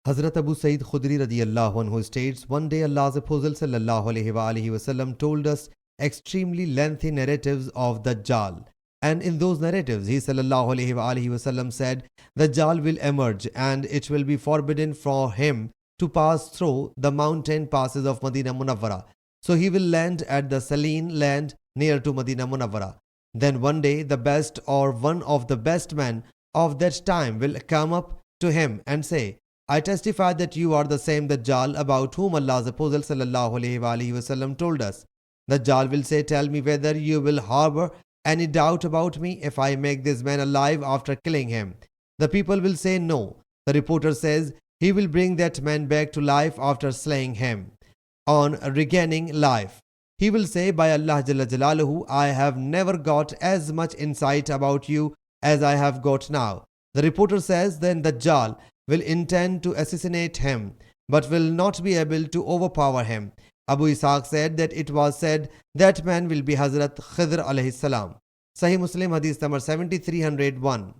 Hazrat Abu Sa'id Khudri radiyallahu anhu states, one day Allah's Apostle sallallahu alaihi wasallam told us extremely lengthy narratives of Dajjal. And in those narratives, he sallallahu alaihi wasallam said, Dajjal will emerge and it will be forbidden for him to pass through the mountain passes of Medina Munawwara. So he will land at the Saline land near to Medina Munawwara. Then one day the best or one of the best men of that time will come up to him and say, I testify that you are the same Dajjal about whom Allah's Apostle sallallahu alaihi wasallam told us. Dajjal will say, tell me whether you will harbor any doubt about me if I make this man alive after killing him. The people will say no. The reporter says, he will bring that man back to life after slaying him. On regaining life, he will say, by Allah Jalla Jalaluhu, I have never got as much insight about you as I have got now. The reporter says, then Dajjal will intend to assassinate him, but will not be able to overpower him. Abu Ishaq said that it was said that man will be Hazrat Khidr alayhi salam. Sahih Muslim Hadees number 7301.